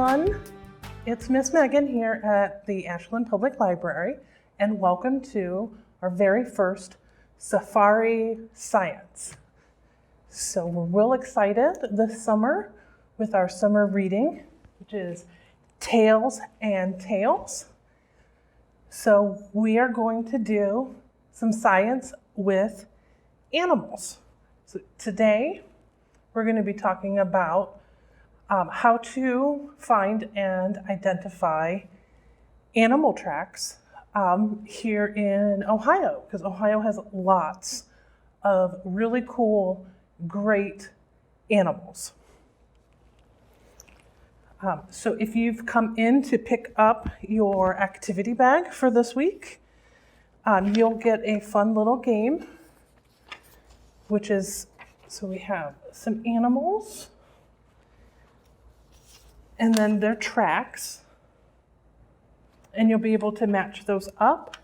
everyone. It's Miss Megan here at the Ashland Public Library, and welcome to our very first Safari Science. So we're real excited this summer with our summer reading, which is Tails and Tales. So we are going to do some science with animals. So today we're going to be talking about how to find and identify animal tracks here in Ohio, because Ohio has lots of really cool, great animals. So if you've come in to pick up your activity bag for this week, you'll get a fun little game, which is, so we have some animals, and then their tracks, and you'll be able to match those up.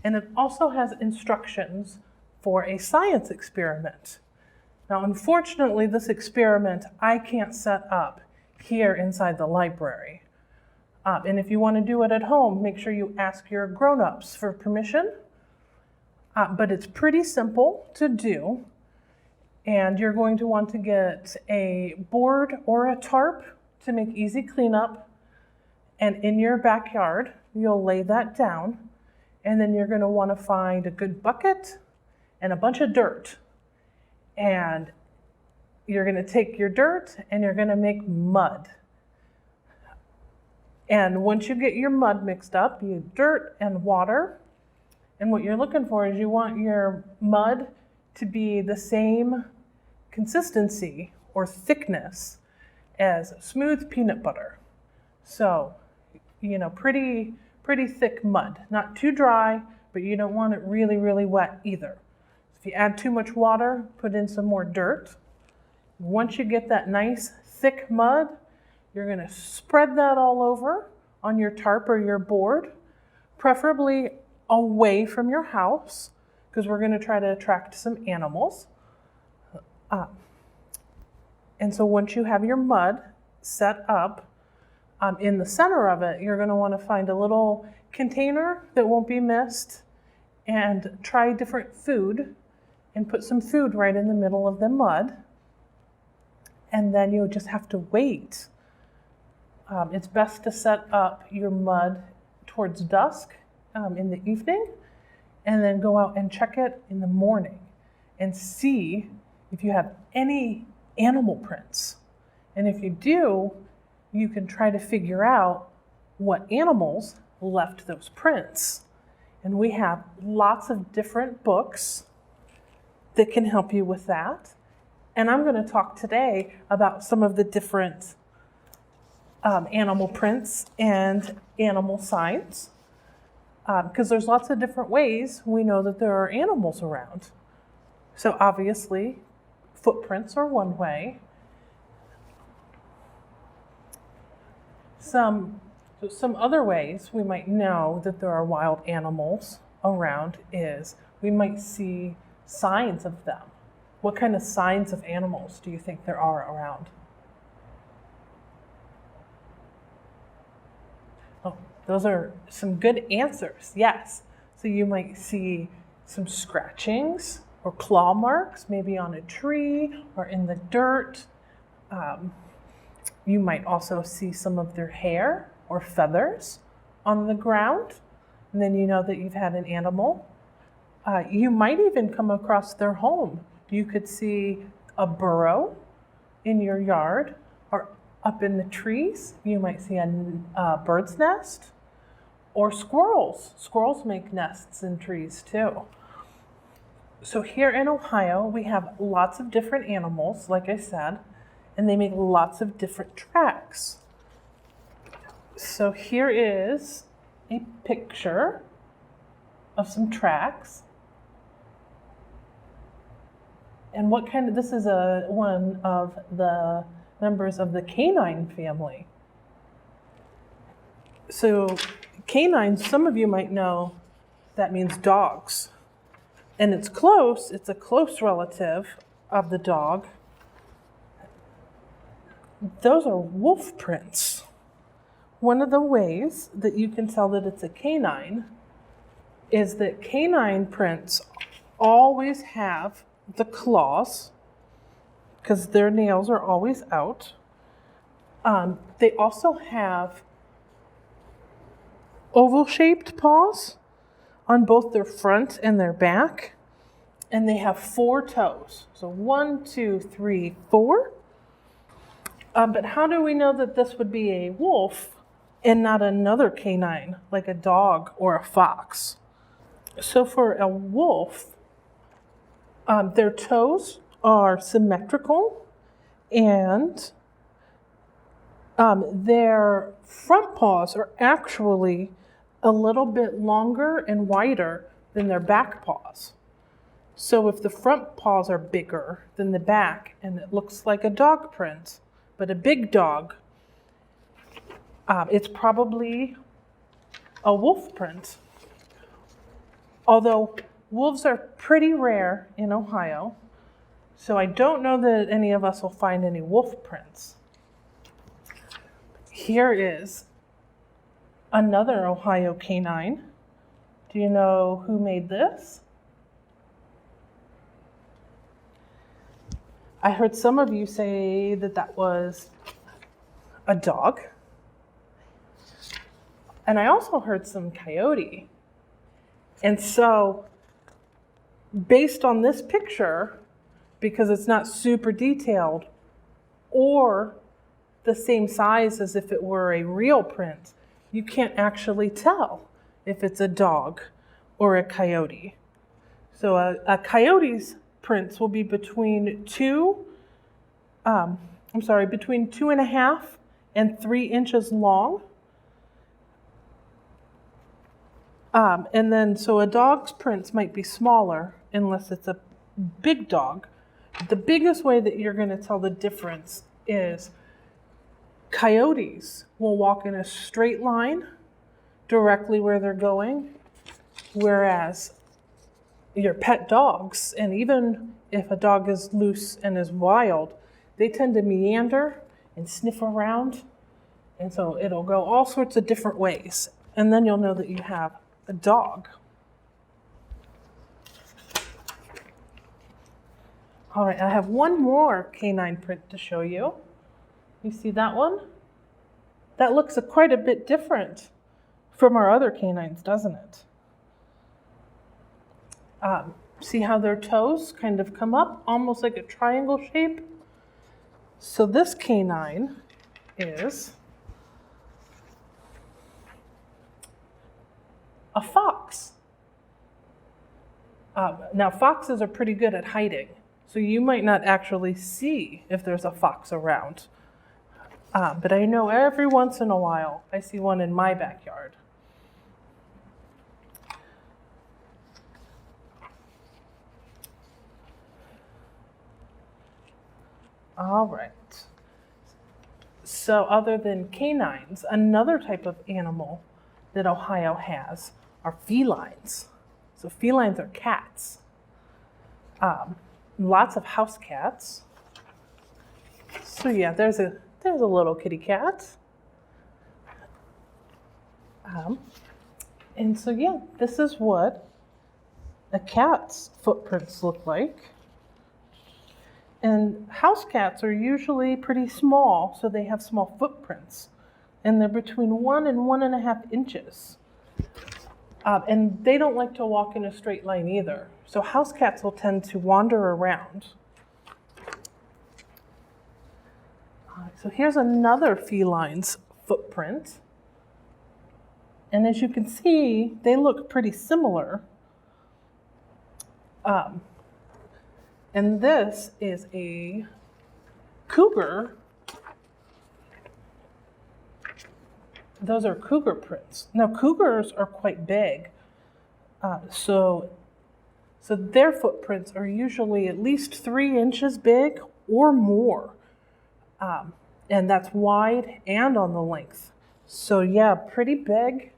And it also has instructions for a science experiment. Now, unfortunately, this experiment I can't set up here inside the library. And if you want to do it at home, make sure you ask your grown-ups for permission. But it's pretty simple to do. And you're going to want to get a board or a tarp to make easy cleanup. And in your backyard, you'll lay that down. And then you're going to want to find a good bucket and a bunch of dirt. And you're going to take your dirt and you're going to make mud. And once you get your mud mixed up, you dirt and water. And what you're looking for is you want your mud to be the same consistency or thickness as smooth peanut butter. So, pretty thick mud. Not too dry, but you don't want it really, really wet either. If you add too much water, put in some more dirt. Once you get that nice thick mud, you're going to spread that all over on your tarp or your board, preferably away from your house, because we're going to try to attract some animals. And so once you have your mud set up, in the center of it, you're going to want to find a little container that won't be missed, and try different food and put some food right in the middle of the mud. And then you'll just have to wait. It's best to set up your mud towards dusk in the evening, and then go out and check it in the morning and see if you have any animal prints. And if you do, you can try to figure out what animals left those prints. And we have lots of different books that can help you with that. And I'm going to talk today about some of the different animal prints and animal signs, because there's lots of different ways we know that there are animals around. So obviously, footprints are one way. Some other ways we might know that there are wild animals around is we might see signs of them. What kind of signs of animals do you think there are around? Oh, those are some good answers, yes. So you might see some scratchings or claw marks, maybe on a tree or in the dirt. You might also see some of their hair or feathers on the ground, and then you know that you've had an animal. You might even come across their home. You could see a burrow in your yard, or up in the trees, you might see a bird's nest, or squirrels. Squirrels make nests in trees too. So here in Ohio, we have lots of different animals, like I said, and they make lots of different tracks. So here is a picture of some tracks. And this is one of the members of the canine family. So canines, some of you might know, that means dogs. And it's a close relative of the dog. Those are wolf prints. one of the ways that you can tell that it's a canine is that canine prints always have the claws because their nails are always out. They also have oval-shaped paws on both their front and their back. And they have 4 toes. So 1, 2, 3, 4. But how do we know that this would be a wolf and not another canine, like a dog or a fox? So for a wolf, their toes are symmetrical and their front paws are actually a little bit longer and wider than their back paws. So if the front paws are bigger than the back and it looks like a dog print, but a big dog, it's probably a wolf print. Although wolves are pretty rare in Ohio, so I don't know that any of us will find any wolf prints. Here is another Ohio canine. Do you know who made this? I heard some of you say that that was a dog. And I also heard some coyote. And so, based on this picture, because it's not super detailed or the same size as if it were a real print, you can't actually tell if it's a dog or a coyote. So a coyote's prints will be between 2.5 and 3 inches long. And then, so a dog's prints might be smaller unless it's a big dog. The biggest way that you're going to tell the difference is coyotes will walk in a straight line directly where they're going, whereas your pet dogs, and even if a dog is loose and is wild, they tend to meander and sniff around. And so it'll go all sorts of different ways. And then you'll know that you have a dog. All right, I have one more canine print to show you. You see that one? That looks quite a bit different from our other canines, doesn't it? See how their toes kind of come up, almost like a triangle shape? So this canine is a fox. Now, foxes are pretty good at hiding, so you might not actually see if there's a fox around. But I know every once in a while I see one in my backyard. All right. So other than canines, another type of animal that Ohio has are felines. So felines are cats. Lots of house cats. So yeah, there's a little kitty cat. And so yeah, this is what a cat's footprints look like. And house cats are usually pretty small, so they have small footprints. And they're between 1 and 1.5 inches. And they don't like to walk in a straight line either. So house cats will tend to wander around. So here's another feline's footprint. And as you can see, they look pretty similar. And this is a cougar. Those are cougar prints. Now, cougars are quite big. So their footprints are usually at least 3 inches big or more. And that's wide and on the length. So yeah, pretty big.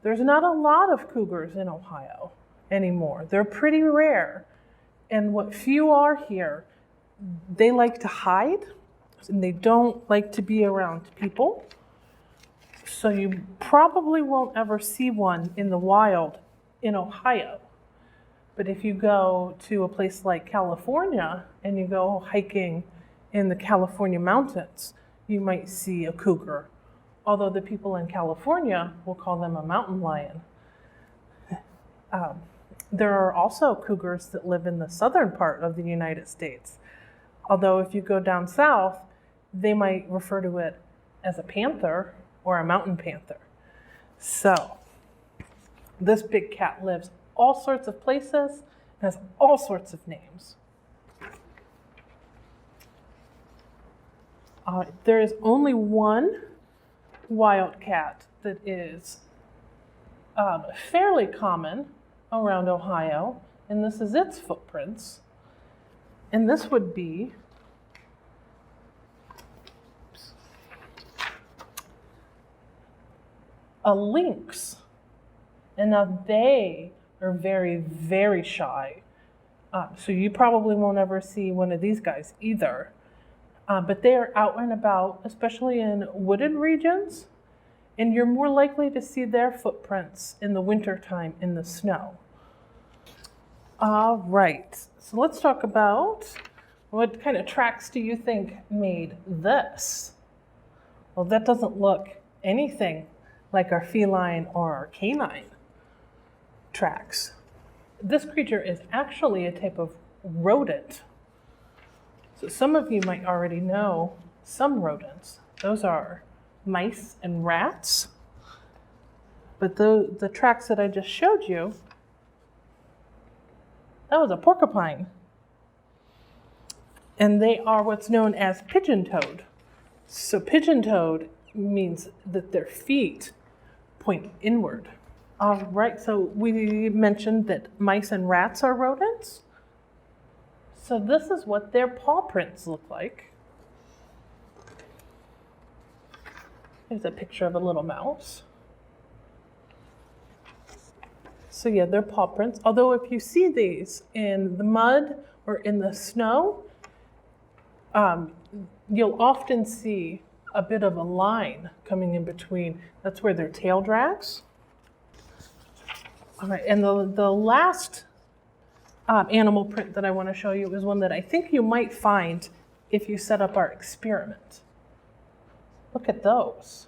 There's not a lot of cougars in Ohio anymore. They're pretty rare. And what few are here, they like to hide and they don't like to be around people. So you probably won't ever see one in the wild in Ohio. But if you go to a place like California and you go hiking in the California mountains, you might see a cougar. Although the people in California will call them a mountain lion. There are also cougars that live in the southern part of the United States. Although if you go down south, they might refer to it as a panther or a mountain panther. So this big cat lives all sorts of places, has all sorts of names. There is only one wildcat that is fairly common around Ohio, and this is its footprints. And this would be a lynx. And now they are very, very shy. So you probably won't ever see one of these guys either. But they are out and about, especially in wooded regions. And you're more likely to see their footprints in the wintertime in the snow. All right, so let's talk about what kind of tracks do you think made this? Well, that doesn't look anything like our feline or our canine tracks. This creature is actually a type of rodent. So some of you might already know some rodents. Those are mice and rats. But the tracks that I just showed you, that was a porcupine. And they are what's known as pigeon-toed. So pigeon-toed means that their feet point inward. All right, so we mentioned that mice and rats are rodents. So this is what their paw prints look like. Here's a picture of a little mouse. So yeah, they're paw prints. Although if you see these in the mud or in the snow, you'll often see a bit of a line coming in between. That's where their tail drags. All right, and the last animal print that I want to show you is one that I think you might find if you set up our experiment. Look at those.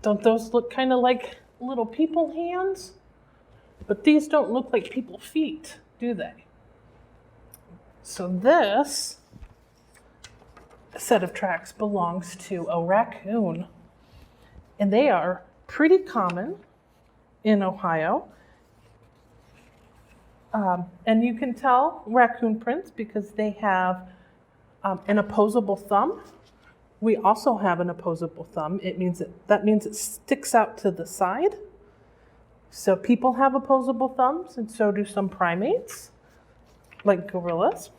Don't those look kind of like little people hands? But these don't look like people feet, do they? So this set of tracks belongs to a raccoon. And they are pretty common in Ohio. And you can tell raccoon prints because they have an opposable thumb. We also have an opposable thumb. That means it sticks out to the side. So people have opposable thumbs, and so do some primates, like gorillas.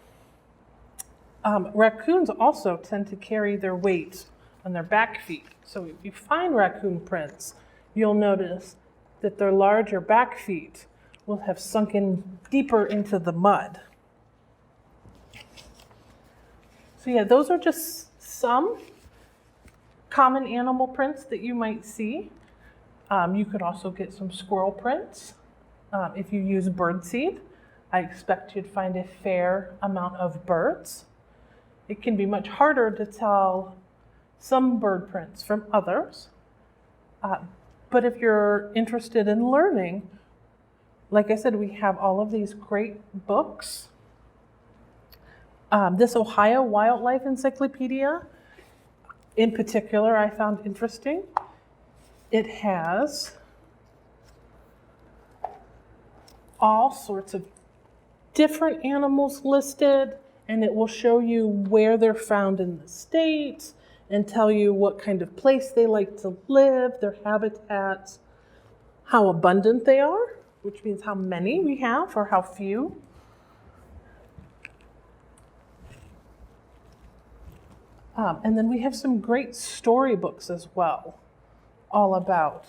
Raccoons also tend to carry their weight on their back feet. So if you find raccoon prints, you'll notice that their larger back feet will have sunken deeper into the mud. So yeah, those are just some common animal prints that you might see. You could also get some squirrel prints. If you use birdseed, I expect you'd find a fair amount of birds. It can be much harder to tell some bird prints from others. But if you're interested in learning, like I said, we have all of these great books. This Ohio Wildlife Encyclopedia, in particular, I found interesting. It has all sorts of different animals listed, and it will show you where they're found in the state and tell you what kind of place they like to live, their habitats, how abundant they are, which means how many we have or how few. And then we have some great storybooks as well, all about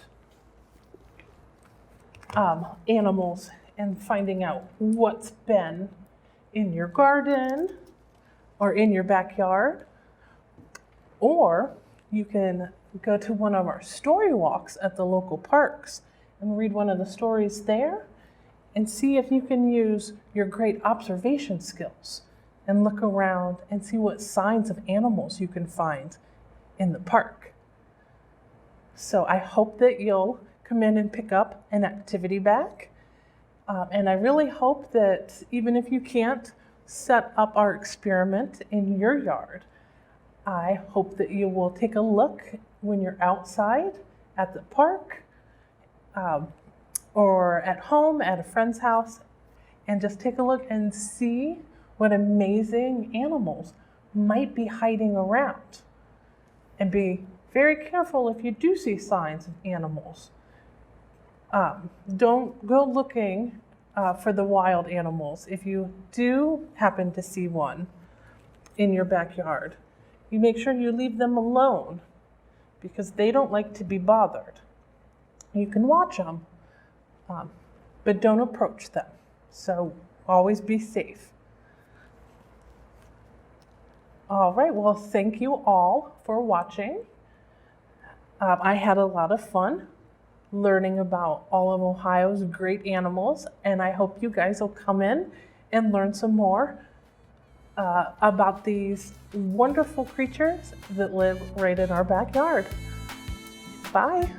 animals and finding out what's been in your garden or in your backyard. Or You can go to one of our story walks at the local parks and read one of the stories there and see if you can use your great observation skills and look around and see what signs of animals you can find in the park. So I hope that you'll come in and pick up an activity bag. And I really hope that even if you can't set up our experiment in your yard, I hope that you will take a look when you're outside at the park or at home at a friend's house, and just take a look and see what amazing animals might be hiding around. And be very careful if you do see signs of animals. Don't go looking for the wild animals. If you do happen to see one in your backyard, you make sure you leave them alone because they don't like to be bothered. You can watch them, but don't approach them. So always be safe. All right, well, thank you all for watching. I had a lot of fun learning about all of Ohio's great animals, and I hope you guys will come in and learn some more about these wonderful creatures that live right in our backyard. Bye.